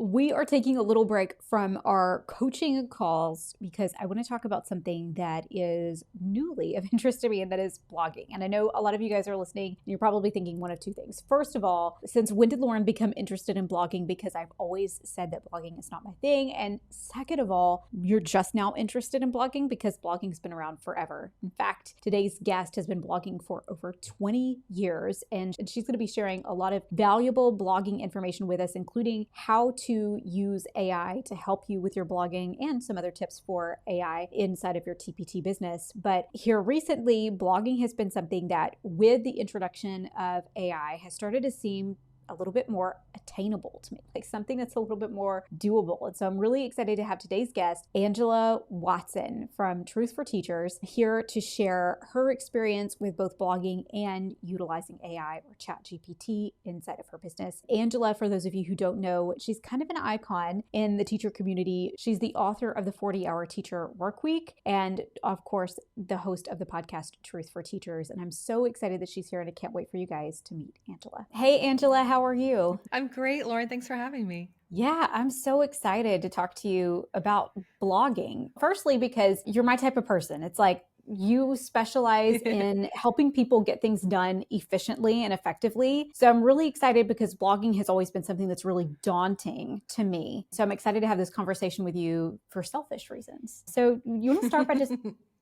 We are taking a little break from our coaching calls because I want to talk about something that is newly of interest to me, and that is blogging. And I know a lot of you guys are listening, and you're probably thinking one of two things. First of all, since when did Lauren become interested in blogging? Because I've always said that blogging is not my thing. And second of all, you're just now interested in blogging because blogging's been around forever. In fact, today's guest has been blogging for over 20 years, and she's going to be sharing a lot of valuable blogging information with us, including how to use AI to help you with your blogging and some other tips for AI inside of your TPT business. But here recently, blogging has been something that, with the introduction of AI, has started to seem a little bit more attainable to me, like something that's a little bit more doable. And so I'm really excited to have today's guest, Angela Watson from Truth for Teachers, here to share her experience with both blogging and utilizing AI or ChatGPT inside of her business. Angela, for those of you who don't know, she's kind of an icon in the teacher community. She's the author of the 40-Hour Teacher Workweek and, of course, the host of the podcast Truth for Teachers. And I'm so excited that she's here, and I can't wait for you guys to meet Angela. Hey, Angela, how are you? I'm great, Lauren. Thanks for having me. Yeah, I'm so excited to talk to you about blogging. Firstly, because you're my type of person. It's like you specialize in helping people get things done efficiently and effectively. So I'm really excited because blogging has always been something that's really daunting to me. So I'm excited to have this conversation with you for selfish reasons. So you want to start by just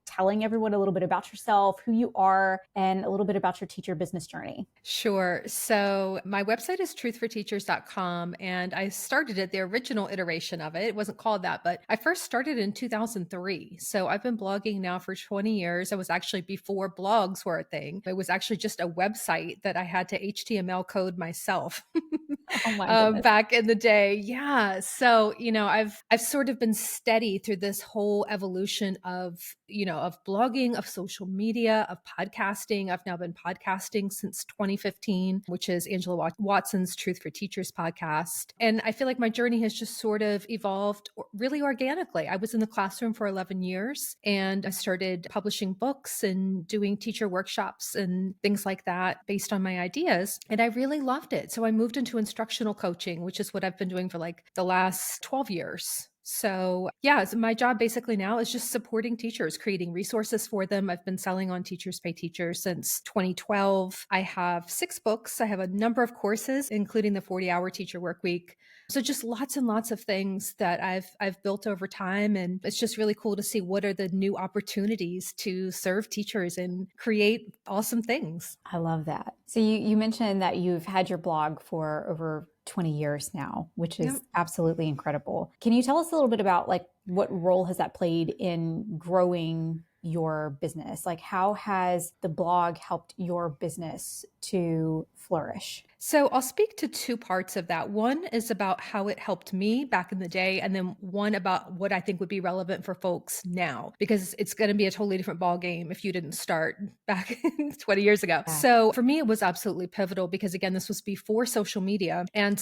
telling everyone a little bit about yourself, who you are, and a little bit about your teacher business journey? Sure. So my website is truthforteachers.com, and I started it, the original iteration of it. It wasn't called that, but I first started in 2003. So I've been blogging now for 20 years. I was actually before blogs were a thing. It was actually just a website that I had to HTML code myself. Oh my goodness. Back in the day. Yeah. So, I've sort of been steady through this whole evolution of, of blogging, of social media, of podcasting. I've now been podcasting since 2015, which is Angela Watson's Truth for Teachers podcast. And I feel like my journey has just sort of evolved really organically. I was in the classroom for 11 years, and I started publishing books and doing teacher workshops and things like that based on my ideas. And I really loved it. So I moved into instructional coaching, which is what I've been doing for like the last 12 years. So yeah, so my job basically now is just supporting teachers, creating resources for them. I've been selling on Teachers Pay Teachers since 2012. I have 6 books. I have a number of courses, including the 40-Hour Teacher Workweek. So just lots and lots of things that I've built over time. And it's just really cool to see what are the new opportunities to serve teachers and create awesome things. I love that. So you mentioned that you've had your blog for over 20 years now, which is Yep. absolutely incredible. Can you tell us a little bit about like what role has that played in growing your business? Like how has the blog helped your business to flourish? So I'll speak to 2 parts of that. One is about how it helped me back in the day, and then one about what I think would be relevant for folks now, because it's going to be a totally different ball game if you didn't start back 20 years ago. Yeah. So for me, it was absolutely pivotal because again, this was before social media. And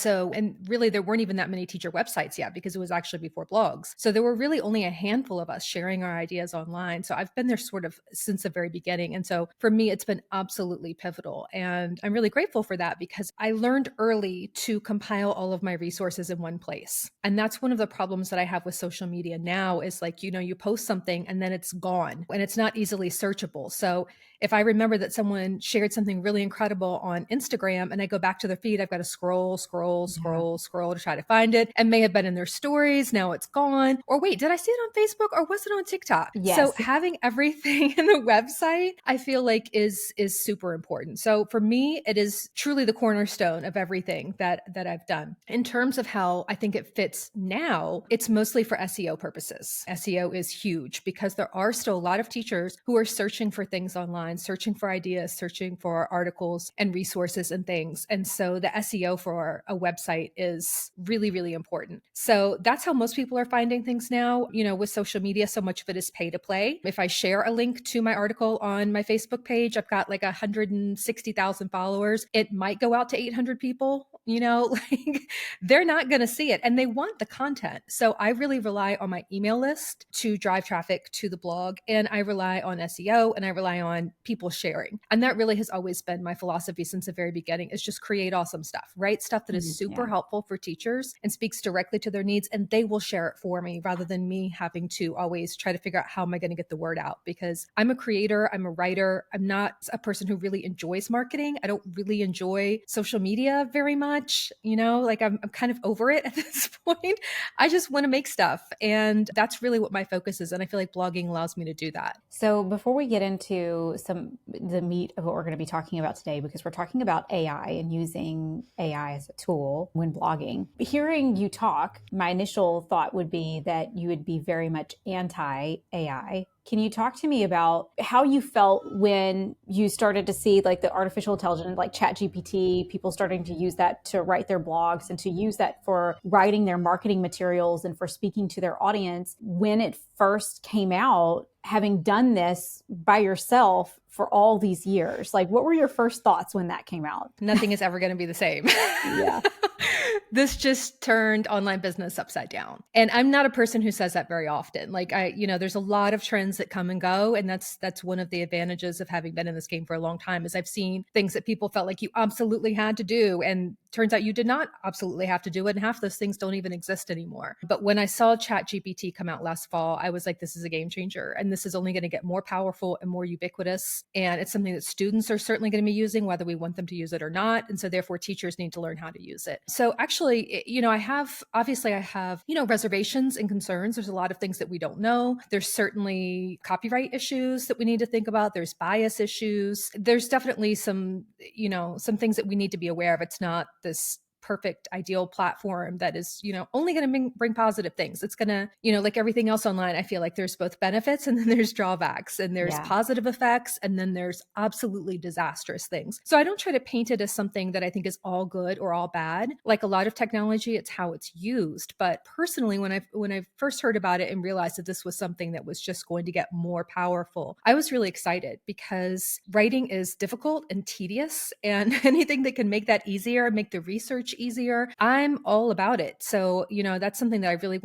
really there weren't even that many teacher websites yet because it was actually before blogs. So there were really only a handful of us sharing our ideas online. So I've been there sort of since the very beginning. And so for me, it's been absolutely pivotal. And I'm really grateful for that because I learned early to compile all of my resources in one place. And that's one of the problems that I have with social media now is like, you post something and then it's gone and it's not easily searchable. So if I remember that someone shared something really incredible on Instagram and I go back to their feed, I've got to scroll to try to find it, and may have been in their stories. Now it's gone. Or wait, did I see it on Facebook or was it on TikTok? Yes. So having everything in the website, I feel like is super important. So for me, it is truly the cornerstone of everything that I've done. In terms of how I think it fits now, it's mostly for SEO purposes. SEO is huge because there are still a lot of teachers who are searching for things online, searching for ideas, searching for articles and resources and things. And so the SEO for a website is really, really important. So that's how most people are finding things now. With social media, so much of it is pay to play. If I share a link to my article on my Facebook page, I've got like 160,000 followers. It might go out to 800 people, like they're not going to see it and they want the content. So I really rely on my email list to drive traffic to the blog, and I rely on SEO, and I rely on people sharing. And that really has always been my philosophy since the very beginning, is just create awesome stuff, write stuff that is super Yeah. helpful for teachers and speaks directly to their needs, and they will share it for me rather than me having to always try to figure out how am I going to get the word out, because I'm a creator, I'm a writer, I'm not a person who really enjoys marketing. I don't really enjoy social media very much, like I'm kind of over it at this point. I just want to make stuff, and that's really what my focus is, and I feel like blogging allows me to do that. So before we get into the meat of what we're going to be talking about today, because we're talking about AI and using AI as a tool when blogging, hearing you talk, my initial thought would be that you would be very much anti AI. Can you talk to me about how you felt when you started to see like the artificial intelligence, like ChatGPT, people starting to use that to write their blogs and to use that for writing their marketing materials and for speaking to their audience when it first came out, having done this by yourself for all these years? Like, what were your first thoughts when that came out? Nothing is ever going to be the same. Yeah. This just turned online business upside down. And I'm not a person who says that very often. Like there's a lot of trends that come and go. And that's one of the advantages of having been in this game for a long time, is I've seen things that people felt like you absolutely had to do. And turns out you did not absolutely have to do it. And half those things don't even exist anymore. But when I saw ChatGPT come out last fall, I was like, this is a game changer. And this is only going to get more powerful and more ubiquitous. And it's something that students are certainly going to be using, whether we want them to use it or not. And so therefore teachers need to learn how to use it. So actually, I have reservations and concerns. There's a lot of things that we don't know. There's certainly copyright issues that we need to think about. There's bias issues. There's definitely some things that we need to be aware of. It's not this perfect ideal platform that is only going to bring positive things. It's going to like everything else online, I feel like there's both benefits and then there's drawbacks, and there's positive effects, and then there's absolutely disastrous things. So I don't try to paint it as something that I think is all good or all bad. Like a lot of technology, it's how it's used. But personally, when I first heard about it and realized that this was something that was just going to get more powerful, I was really excited, because writing is difficult and tedious, and anything that can make that easier, make the research easier, I'm all about it. So, that's something that I really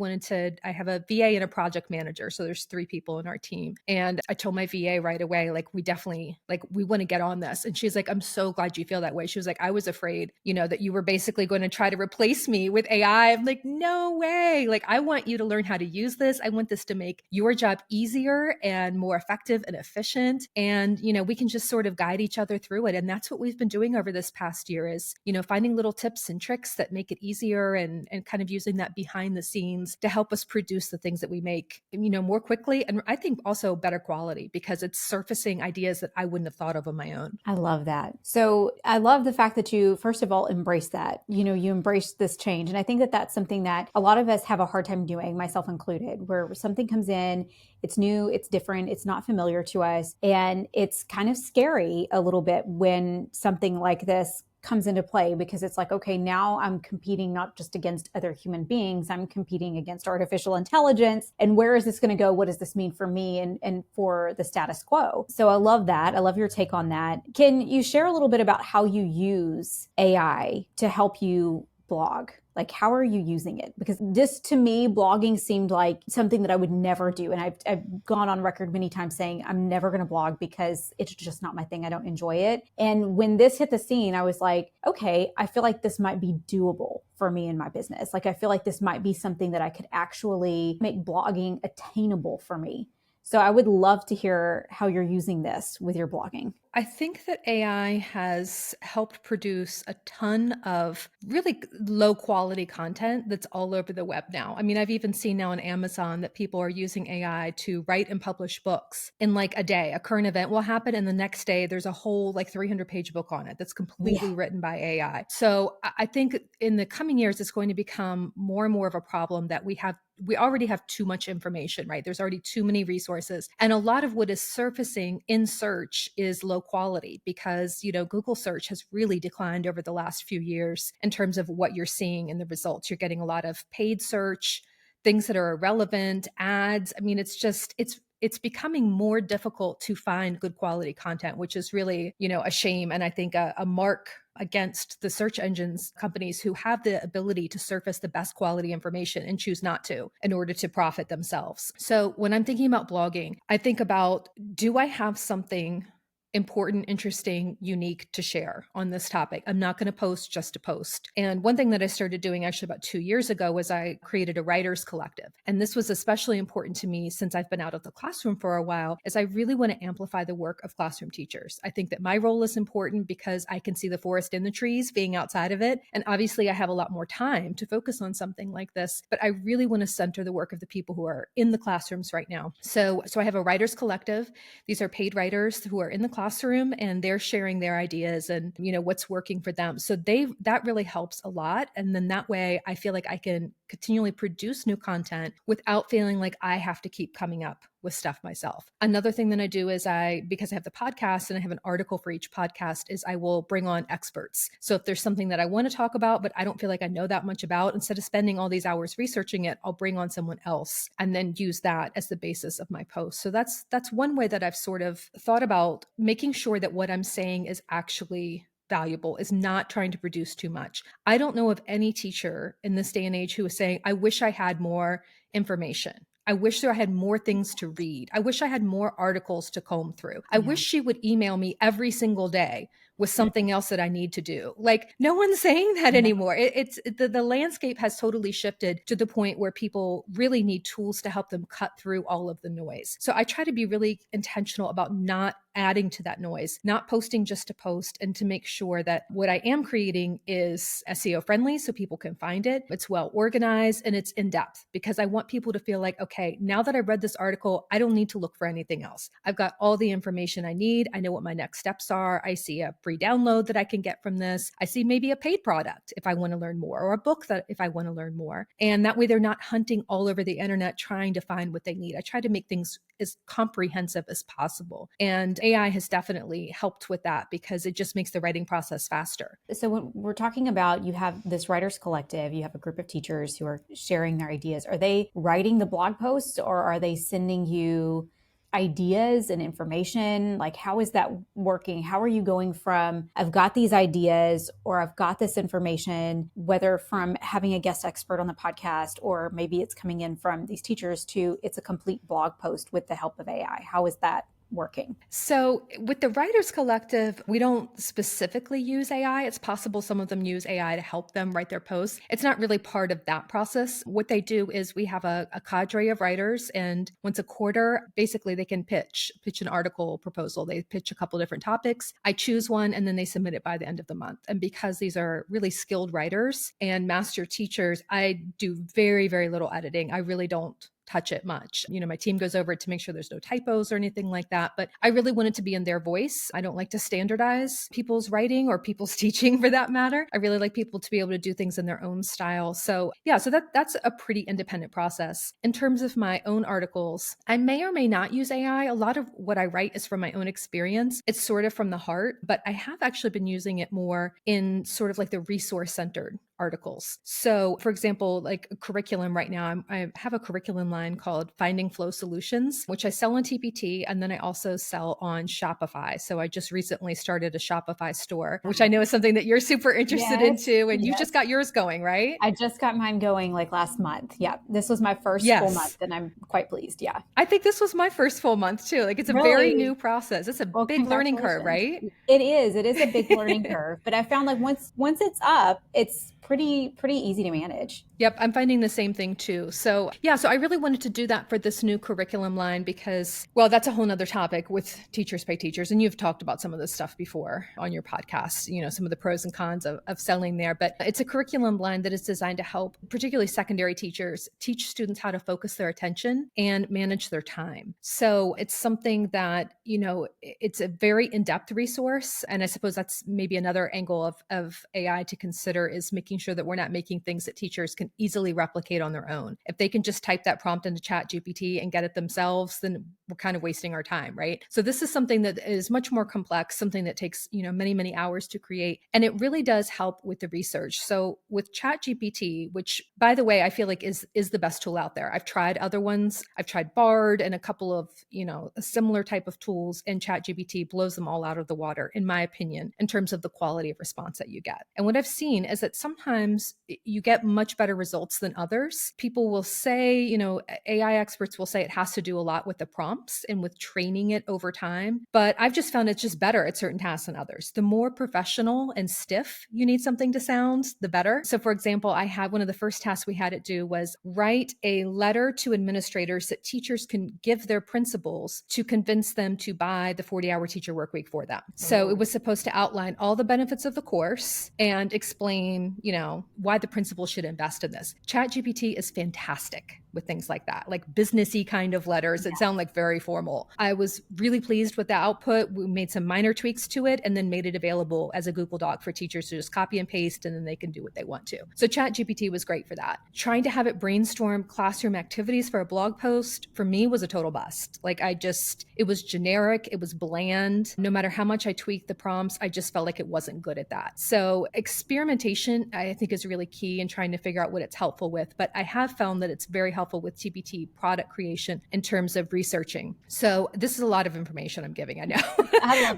I have a VA and a project manager. So there's 3 people in our team. And I told my VA right away, like, we definitely, like, we want to get on this. And she's like, I'm so glad you feel that way. She was like, I was afraid, that you were basically going to try to replace me with AI. I'm like, no way. Like, I want you to learn how to use this. I want this to make your job easier and more effective and efficient. And, we can just sort of guide each other through it. And that's what we've been doing over this past year, is, finding little tips and tricks that make it easier, and kind of using that behind the scenes to help us produce the things that we make, more quickly. And I think also better quality, because it's surfacing ideas that I wouldn't have thought of on my own. I love that. So I love the fact that you, first of all, embrace that, you embrace this change. And I think that that's something that a lot of us have a hard time doing, myself included, where something comes in, it's new, it's different, it's not familiar to us. And it's kind of scary a little bit when something like this comes into play, because it's like, okay, now I'm competing not just against other human beings, I'm competing against artificial intelligence. And where is this going to go? What does this mean for me and for the status quo? So I love that. I love your take on that. Can you share a little bit about how you use AI to help you blog? Like, how are you using it? Because this, to me, blogging seemed like something that I would never do. And I've gone on record many times saying I'm never going to blog because it's just not my thing. I don't enjoy it. And when this hit the scene, I was like, okay, I feel like this might be doable for me in my business. Like, I feel like this might be something that I could actually make blogging attainable for me. So I would love to hear how you're using this with your blogging. I think that AI has helped produce a ton of really low quality content that's all over the web now. I mean, I've even seen now on Amazon that people are using AI to write and publish books in like a day. A current event will happen, and the next day there's a whole like 300-page book on it that's completely written by AI. So I think in the coming years, it's going to become more and more of a problem that we already have too much information, right? There's already too many resources. And a lot of what is surfacing in search is low quality, because, Google search has really declined over the last few years in terms of what you're seeing in the results. You're getting a lot of paid search, things that are irrelevant, ads. I mean, it's it's becoming more difficult to find good quality content, which is really, a shame. And I think a mark against the search engines companies who have the ability to surface the best quality information and choose not to in order to profit themselves. So when I'm thinking about blogging, I think about, do I have something important, interesting, unique to share on this topic? I'm not going to post just to post. And one thing that I started doing actually about 2 years ago was I created a writers collective. And this was especially important to me since I've been out of the classroom for a while, is I really want to amplify the work of classroom teachers. I think that my role is important because I can see the forest in the trees being outside of it. And obviously I have a lot more time to focus on something like this, but I really want to center the work of the people who are in the classrooms right now. So I have a writers collective. These are paid writers who are in the classroom and they're sharing their ideas and what's working for them. So that really helps a lot. And then that way I feel like I can continually produce new content without feeling like I have to keep coming up with stuff myself. Another thing that I do is because I have the podcast and I have an article for each podcast, is I will bring on experts. So if there's something that I want to talk about, but I don't feel like I know that much about, instead of spending all these hours researching it, I'll bring on someone else and then use that as the basis of my post. So that's one way that I've sort of thought about making sure that what I'm saying is actually valuable, is not trying to produce too much. I don't know of any teacher in this day and age who is saying, I wish I had more information. I wish I had more things to read. I wish I had more articles to comb through. I wish she would email me every single day with something else that I need to do. Like, no one's saying that anymore. It's the landscape has totally shifted to the point where people really need tools to help them cut through all of the noise. So I try to be really intentional about not adding to that noise, not posting just to post, and to make sure that what I am creating is SEO friendly so people can find it. It's well organized and it's in depth, because I want people to feel like, okay, now that I read this article, I don't need to look for anything else. I've got all the information I need. I know what my next steps are. I see a free download that I can get from this. I see maybe a paid product if I want to learn more, or a book that if I want to learn more. And that way they're not hunting all over the internet trying to find what they need. I try to make things as comprehensive as possible. And AI has definitely helped with that because it just makes the writing process faster. So when we're talking about, you have this writers collective, you have a group of teachers who are sharing their ideas. Are they writing the blog posts, or are they sending you ideas and information? Like, how is that working? How are you going from, I've got these ideas, or I've got this information, whether from having a guest expert on the podcast, or maybe it's coming in from these teachers, to it's a complete blog post with the help of AI? How is that working? So with the Writers Collective, we don't specifically use AI. It's possible some of them use AI to help them write their posts. It's not really part of that process. What they do is we have a cadre of writers, and once a quarter, basically they can pitch an article proposal. They pitch a couple different topics. I choose one, and then they submit it by the end of the month. And because these are really skilled writers and master teachers, I do very, very little editing. I really don't touch it much. My team goes over it to make sure there's no typos or anything like that, but I really want it to be in their voice. I don't like to standardize people's writing or people's teaching for that matter. I really like people to be able to do things in their own style. So that's a pretty independent process. In terms of my own articles, I may or may not use AI. A lot of what I write is from my own experience. It's sort of from the heart, but I have actually been using it more in sort of like the resource centered articles. So for example, like a curriculum right now, I have a curriculum line called Finding Flow Solutions, which I sell on TPT. And then I also sell on Shopify. So I just recently started a Shopify store, which I know is something that you're super interested in too. And you just got yours going, right? I just got mine going like last month. Yeah. This was my first full month and I'm quite pleased. Yeah. I think this was my first full month too. Like, it's a very new process. It's a big learning curve, right? It is. It is a big learning curve. But I found like once it's up, it's pretty easy to manage. Yep, I'm finding the same thing too. So I really wanted to do that for this new curriculum line because, well, that's a whole nother topic with Teachers Pay Teachers. And you've talked about some of this stuff before on your podcast, some of the pros and cons of selling there. But it's a curriculum line that is designed to help particularly secondary teachers teach students how to focus their attention and manage their time. So it's something that, it's a very in-depth resource. And I suppose that's maybe another angle of AI to consider, is making sure that we're not making things that teachers can easily replicate on their own. If they can just type that prompt into Chat GPT and get it themselves, then we're kind of wasting our time, right? So this is something that is much more complex, something that takes, many, many hours to create. And it really does help with the research. So with ChatGPT, which by the way, I feel like is the best tool out there. I've tried other ones. I've tried Bard and a couple of, a similar type of tools, and ChatGPT blows them all out of the water, in my opinion, in terms of the quality of response that you get. And what I've seen is that sometimes you get much better results than others. People will say, AI experts will say it has to do a lot with the prompts and with training it over time. But I've just found it's just better at certain tasks than others. The more professional and stiff you need something to sound, the better. So for example, I had one of the first tasks we had it do was write a letter to administrators that teachers can give their principals to convince them to buy the 40-hour teacher work week for them. So it was supposed to outline all the benefits of the course and explain, why the principal should invest in this. ChatGPT is fantastic with things like that, like businessy kind of letters that sound like very formal. I was really pleased with the output. We made some minor tweaks to it and then made it available as a Google Doc for teachers to just copy and paste, and then they can do what they want to. So ChatGPT was great for that. Trying to have it brainstorm classroom activities for a blog post for me was a total bust. It was generic, it was bland. No matter how much I tweaked the prompts, I just felt like it wasn't good at that. So experimentation, I think, is really key in trying to figure out what it's helpful with. But I have found that it's very helpful with TPT product creation in terms of researching. So this is a lot of information I'm giving, I know. I love it.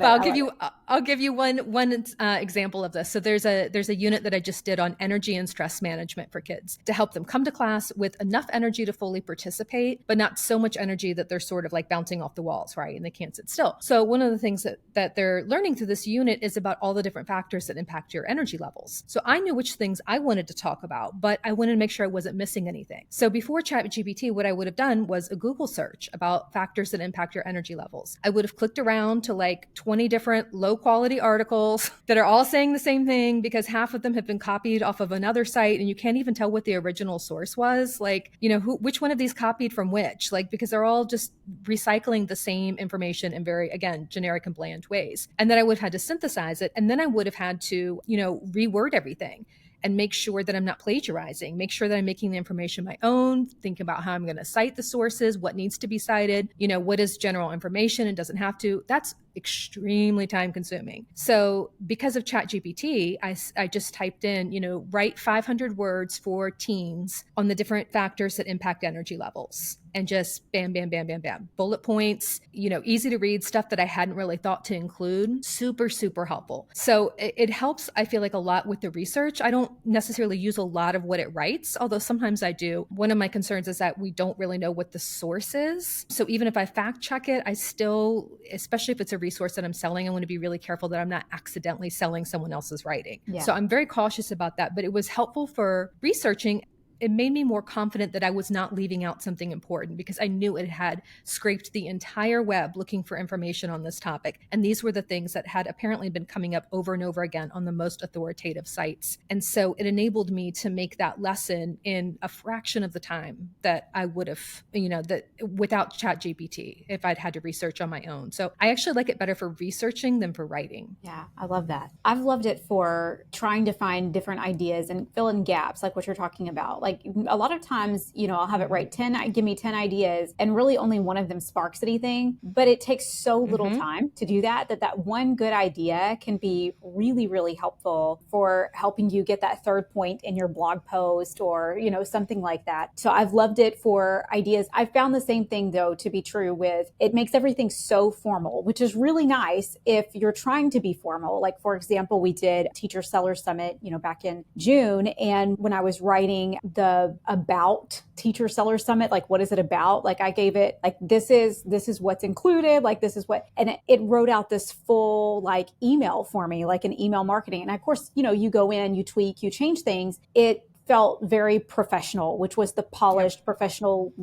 But I'll give you one example of this. So there's a unit that I just did on energy and stress management for kids to help them come to class with enough energy to fully participate, but not so much energy that they're sort of like bouncing off the walls, right? And they can't sit still. So one of the things that they're learning through this unit is about all the different factors that impact your energy levels. So I knew which things I wanted to talk about, but I wanted to make sure I wasn't missing anything. So before ChatGPT, what I would have done was a Google search about factors that impact your energy levels. I would have clicked around to like 20 different low quality articles that are all saying the same thing, because half of them have been copied off of another site and you can't even tell what the original source was. Like, which one of these copied from which, because they're all just recycling the same information in very, again, generic and bland ways. And then I would have had to synthesize it. And then I would have had to, reword everything and make sure that I'm not plagiarizing, make sure that I'm making the information my own, think about how I'm going to cite the sources, what needs to be cited, what is general information and doesn't have to. That's extremely time consuming. So because of ChatGPT, I just typed in, write 500 words for teens on the different factors that impact energy levels. And just bam, bam, bam, bam, bam. Bullet points, easy to read, stuff that I hadn't really thought to include. Super, super helpful. So it helps, I feel like, a lot with the research. I don't necessarily use a lot of what it writes, although sometimes I do. One of my concerns is that we don't really know what the source is. So even if I fact check it, I still, especially if it's a resource that I'm selling, I want to be really careful that I'm not accidentally selling someone else's writing. Yeah. So I'm very cautious about that, but it was helpful for researching. It made me more confident that I was not leaving out something important, because I knew it had scraped the entire web looking for information on this topic. And these were the things that had apparently been coming up over and over again on the most authoritative sites. And so it enabled me to make that lesson in a fraction of the time that I would have, that without ChatGPT, if I'd had to research on my own. So I actually like it better for researching than for writing. Yeah, I love that. I've loved it for trying to find different ideas and fill in gaps, like what you're talking about. Like a lot of times, I'll have it write give me 10 ideas, and really only one of them sparks anything, but it takes so little time to do that one good idea can be really, really helpful for helping you get that third point in your blog post or, something like that. So I've loved it for ideas. I found the same thing though to be true with, it makes everything so formal, which is really nice if you're trying to be formal. Like for example, we did Teacher Seller Summit, back in June. And when I was writing the about Teacher Seller Summit, like what is it about? Like I gave it like, this is what's included, like this is what, and it wrote out this full like email for me, like an email marketing. And of course, you go in, you tweak, you change things. It felt very professional, which was the polished professional,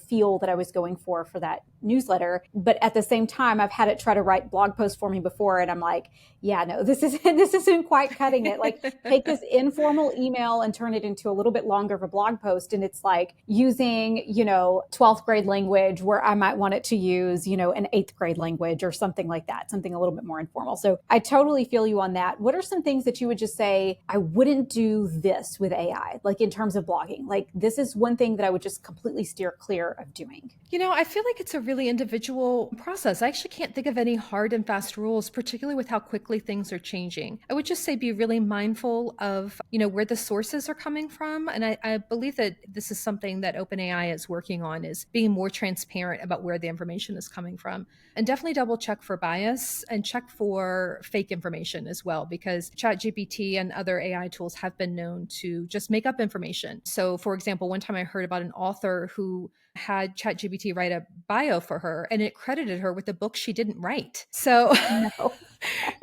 feel that I was going for that newsletter. But at the same time, I've had it try to write blog posts for me before. And I'm like, yeah, no, this isn't quite cutting it. Like take this informal email and turn it into a little bit longer of a blog post. And it's like using, 12th grade language where I might want it to use, an 8th grade language or something like that, something a little bit more informal. So I totally feel you on that. What are some things that you would just say, I wouldn't do this with AI? AI, like in terms of blogging? Like, this is one thing that I would just completely steer clear of doing. I feel like it's a really individual process. I actually can't think of any hard and fast rules, particularly with how quickly things are changing. I would just say be really mindful of, where the sources are coming from. And I believe that this is something that OpenAI is working on, is being more transparent about where the information is coming from. And definitely double check for bias and check for fake information as well, because ChatGPT and other AI tools have been known to just make up information. So for example, one time I heard about an author who had ChatGPT write a bio for her and it credited her with a book she didn't write. So No.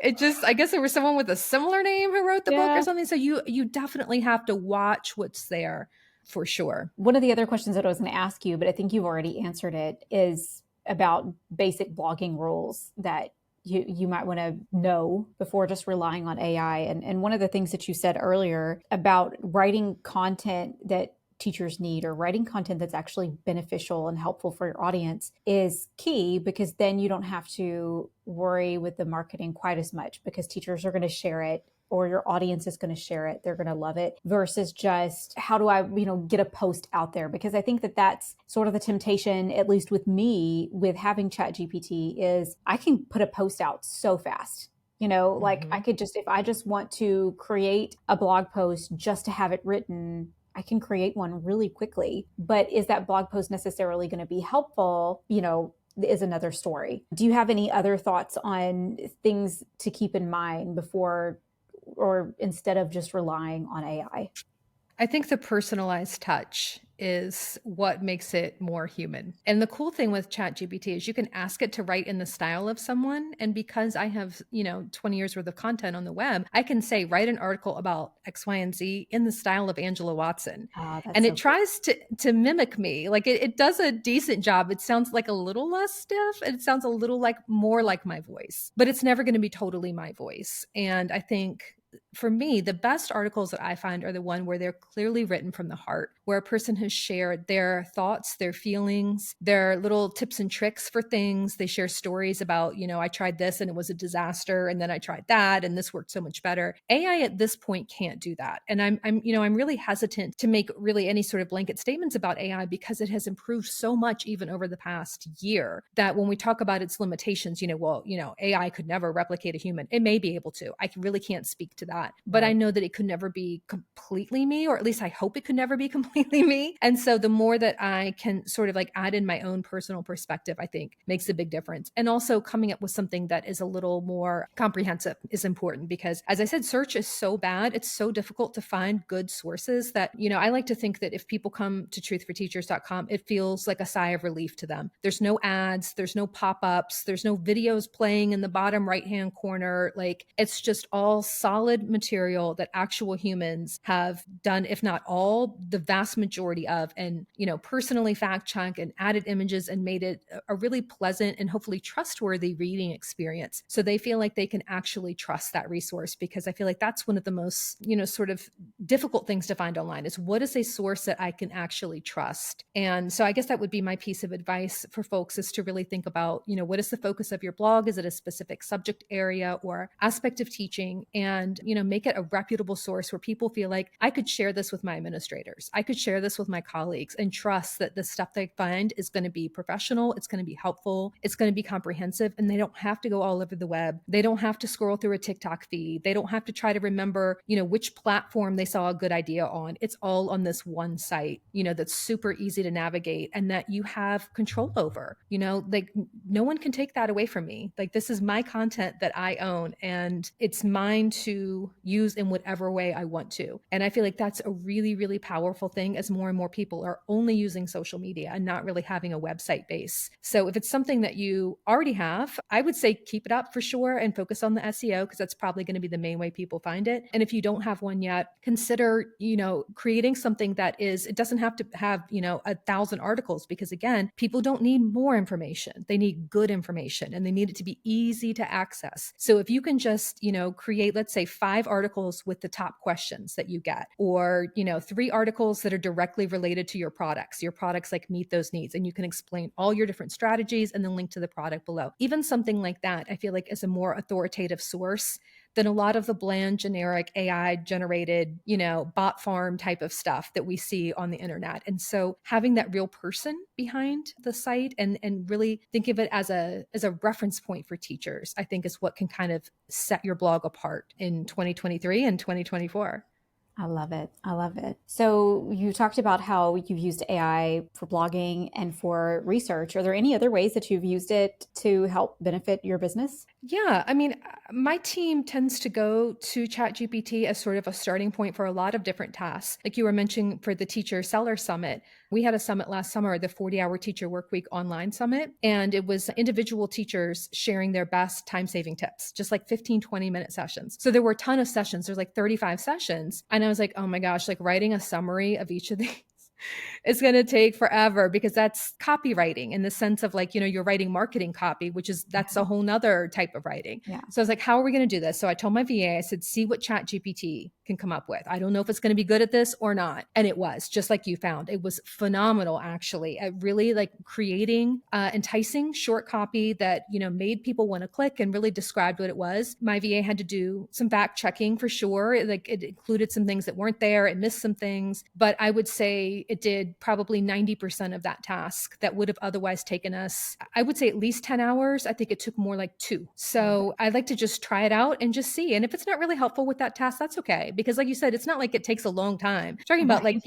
I guess there was someone with a similar name who wrote the book or Yeah. something. So you definitely have to watch what's there for sure. One of the other questions that I was going to ask you, but I think you've already answered it, is about basic blogging rules that you might want to know before just relying on AI. And one of the things that you said earlier about writing content that teachers need, or writing content that's actually beneficial and helpful for your audience, is key, because then you don't have to worry with the marketing quite as much, because teachers are going to share it, or your audience is going to share it. They're going to love it, versus just how do I, get a post out there? Because I think that that's sort of the temptation, at least with me, with having ChatGPT, is I can put a post out so fast. Like I could just, if I just want to create a blog post just to have it written, I can create one really quickly. But is that blog post necessarily going to be helpful? Is another story. Do you have any other thoughts on things to keep in mind before, or instead of just relying on AI? I think the personalized touch is what makes it more human. And the cool thing with ChatGPT is you can ask it to write in the style of someone. And because I have, 20 years worth of content on the web, I can say, write an article about X, Y, and Z in the style of Angela Watson. Ah, that's And so it cool. tries to mimic me. Like it does a decent job. It sounds like a little less stiff. And it sounds a little like more like my voice, but it's never going to be totally my voice. And I think for me, the best articles that I find are the one where they're clearly written from the heart, where a person has shared their thoughts, their feelings, their little tips and tricks for things. They share stories about, I tried this and it was a disaster, and then I tried that and this worked so much better. AI at this point can't do that. And I'm really hesitant to make really any sort of blanket statements about AI, because it has improved so much even over the past year, that when we talk about its limitations, AI could never replicate a human. It may be able to. I really can't speak to that. But I Right. know that it could never be completely me, or at least I hope it could never be completely me. And so the more that I can sort of like add in my own personal perspective, I think makes a big difference. And also coming up with something that is a little more comprehensive is important, because as I said, search is so bad. It's so difficult to find good sources that, I like to think that if people come to truthforteachers.com, it feels like a sigh of relief to them. There's no ads, there's no pop-ups, there's no videos playing in the bottom right-hand corner. Like it's just all solid material that actual humans have done, if not all, the vast majority of, and, personally fact checked and added images and made it a really pleasant and hopefully trustworthy reading experience. So they feel like they can actually trust that resource, because I feel like that's one of the most, sort of difficult things to find online, is what is a source that I can actually trust. And so I guess that would be my piece of advice for folks, is to really think about, what is the focus of your blog? Is it a specific subject area or aspect of teaching? And, make it a reputable source where people feel like, I could share this with my administrators, I could share this with my colleagues, and trust that the stuff they find is going to be professional, it's going to be helpful, it's going to be comprehensive, and they don't have to go all over the web. They don't have to scroll through a TikTok feed. They don't have to try to remember, which platform they saw a good idea on. It's all on this one site, that's super easy to navigate and that you have control over. Like no one can take that away from me. Like this is my content that I own, and it's mine to use in whatever way I want to. And I feel like that's a really, really powerful thing, as more and more people are only using social media and not really having a website base. So if it's something that you already have, I would say keep it up for sure and focus on the SEO, because that's probably going to be the main way people find it. And if you don't have one yet, consider, creating something that is, it doesn't have to have, 1,000 articles, because again, people don't need more information. They need good information, and they need it to be easy to access. So if you can just, create, let's say 5 articles with the top questions that you get, or, 3 articles that are directly related to your products like meet those needs. And you can explain all your different strategies and then link to the product below. Even something like that, I feel like is a more authoritative source than a lot of the bland, generic AI generated, bot farm type of stuff that we see on the internet. And so having that real person behind the site and really think of it as a reference point for teachers, I think is what can kind of set your blog apart in 2023 and 2024. I love it. I love it. So you talked about how you've used AI for blogging and for research. Are there any other ways that you've used it to help benefit your business? Yeah, I mean, my team tends to go to ChatGPT as sort of a starting point for a lot of different tasks. Like you were mentioning for the Teacher Seller Summit, we had a summit last summer, the 40-hour Teacher Workweek online summit, and it was individual teachers sharing their best time-saving tips, just like 15, 20-minute sessions. So there were a ton of sessions. There's like 35 sessions. And I was like, oh my gosh, like writing a summary of each of these it's going to take forever because that's copywriting in the sense of like, you're writing marketing copy, that's a whole nother type of writing. Yeah. So I was like, how are we going to do this? So I told my VA, I said, see what ChatGPT can come up with. I don't know if it's going to be good at this or not. And it was just like you found. It was phenomenal, actually, at really like creating enticing short copy that, made people want to click and really described what it was. My VA had to do some fact checking for sure. Like it included some things that weren't there. It missed some things, but I would say it did probably 90% of that task that would have otherwise taken us, I would say at least 10 hours. I think it took more like 2. So I'd like to just try it out and just see. And if it's not really helpful with that task, that's okay. Because like you said, it's not like it takes a long time. You're talking about like,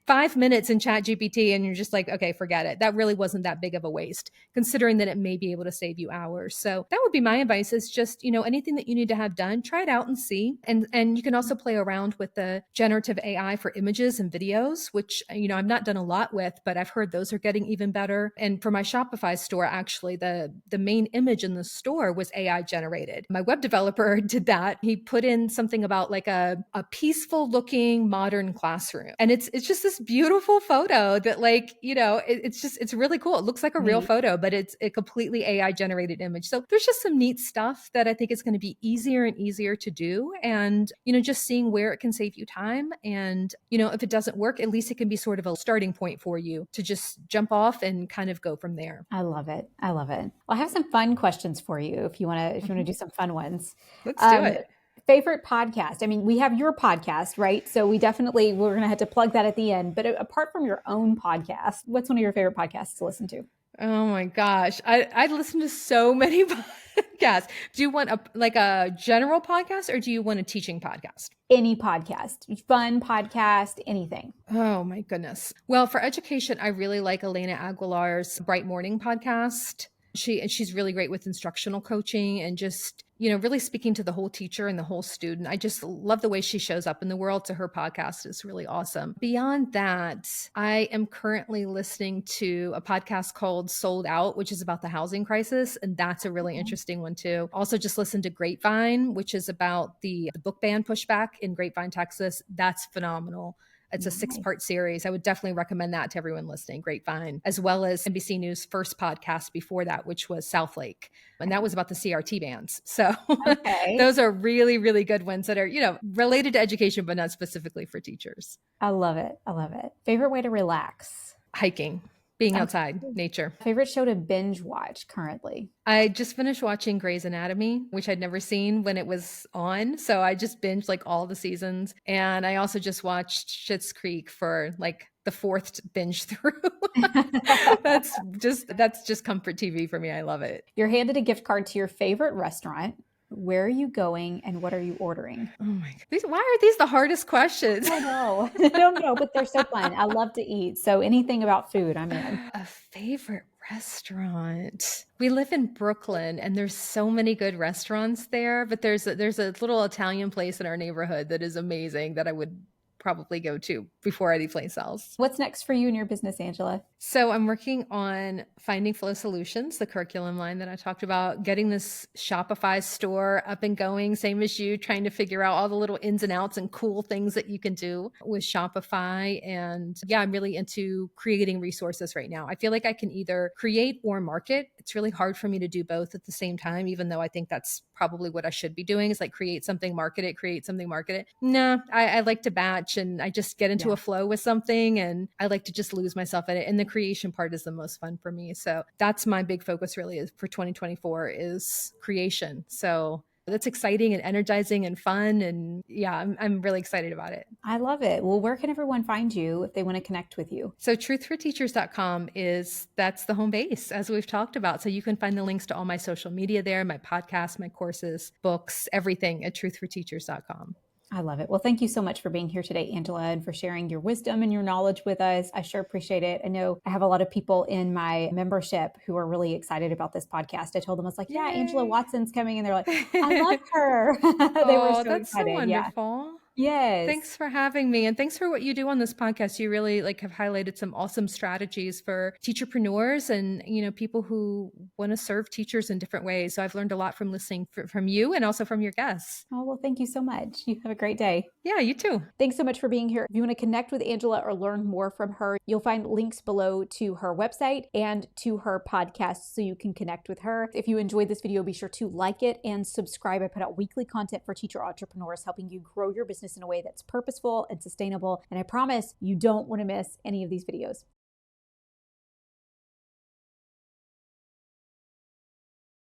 5 minutes in ChatGPT and you're just like, okay, forget it. That really wasn't that big of a waste, considering that it may be able to save you hours. So that would be my advice is just, anything that you need to have done, try it out and see. And you can also play around with the generative AI for images and videos, which, I've not done a lot with, but I've heard those are getting even better. And for my Shopify store, actually, the main image in the store was AI generated. My web developer did that. He put in something about like a peaceful looking modern classroom. And it's just this beautiful photo that like, it's really cool. It looks like a real photo, but it's a completely AI generated image. So there's just some neat stuff that I think is going to be easier and easier to do. And, just seeing where it can save you time. And, if it doesn't work, at least it can be sort of a starting point for you to just jump off and kind of go from there. I love it. I love it. Well, I have some fun questions for you if you want to do some fun ones. Let's do it. Favorite podcast? I mean, we have your podcast, right? So we're going to have to plug that at the end. But apart from your own podcast, what's one of your favorite podcasts to listen to? Oh my gosh. I listen to so many podcasts. Do you want a general podcast or do you want a teaching podcast? Any podcast, fun podcast, anything. Oh my goodness. Well, for education, I really like Elena Aguilar's Bright Morning podcast. She's really great with instructional coaching and just, really speaking to the whole teacher and the whole student. I just love the way she shows up in the world. So her podcast is really awesome. Beyond that, I am currently listening to a podcast called Sold Out, which is about the housing crisis. And that's a really interesting one too. Also just listened to Grapevine, which is about the book ban pushback in Grapevine, Texas. That's phenomenal. It's a 6-part series. I would definitely recommend that to everyone listening. Grapevine, as well as NBC News' first podcast before that, which was Southlake. And that was about the CRT bans. So those are really, really good ones that are, related to education, but not specifically for teachers. I love it. I love it. Favorite way to relax? Hiking. Being outside, nature. Favorite show to binge watch currently? I just finished watching Grey's Anatomy, which I'd never seen when it was on. So I just binged like all the seasons. And I also just watched Schitt's Creek for like the 4th binge through. That's just comfort TV for me. I love it. You're handed a gift card to your favorite restaurant. Where are you going and what are you ordering? Oh my God. Why are these the hardest questions? I know. I don't know, but they're so fun. I love to eat. So anything about food, I'm in. A favorite restaurant. We live in Brooklyn and there's so many good restaurants there, but there's a little Italian place in our neighborhood that is amazing that I would probably go to before any place else. What's next for you in your business, Angela? So I'm working on Finding Flow Solutions, the curriculum line that I talked about, getting this Shopify store up and going, same as you, trying to figure out all the little ins and outs and cool things that you can do with Shopify. And yeah, I'm really into creating resources right now. I feel like I can either create or market. It's really hard for me to do both at the same time, even though I think that's probably what I should be doing is like create something, market it. No, I like to batch and I just get into a flow with something and I like to just lose myself in it. And the creation part is the most fun for me. So that's my big focus really is for 2024 is creation. So That's exciting and energizing and fun. And yeah, I'm really excited about it. I love it. Well, where can everyone find you if they want to connect with you? So truthforteachers.com that's the home base, as we've talked about. So you can find the links to all my social media there, my podcasts, my courses, books, everything at truthforteachers.com. I love it. Well, thank you so much for being here today, Angela, and for sharing your wisdom and your knowledge with us. I sure appreciate it. I know I have a lot of people in my membership who are really excited about this podcast. I told them, I was like, yeah, Angela Yay. Watson's coming. And they're like, I love her. They were Oh, so that's so excited. Yeah. wonderful. Yes. Thanks for having me. And thanks for what you do on this podcast. You really have highlighted some awesome strategies for teacherpreneurs and, people who want to serve teachers in different ways. So I've learned a lot from listening from you and also from your guests. Oh, well, thank you so much. You have a great day. Yeah, you too. Thanks so much for being here. If you want to connect with Angela or learn more from her, you'll find links below to her website and to her podcast so you can connect with her. If you enjoyed this video, be sure to like it and subscribe. I put out weekly content for teacher entrepreneurs, helping you grow your business in a way that's purposeful and sustainable. And I promise you don't want to miss any of these videos.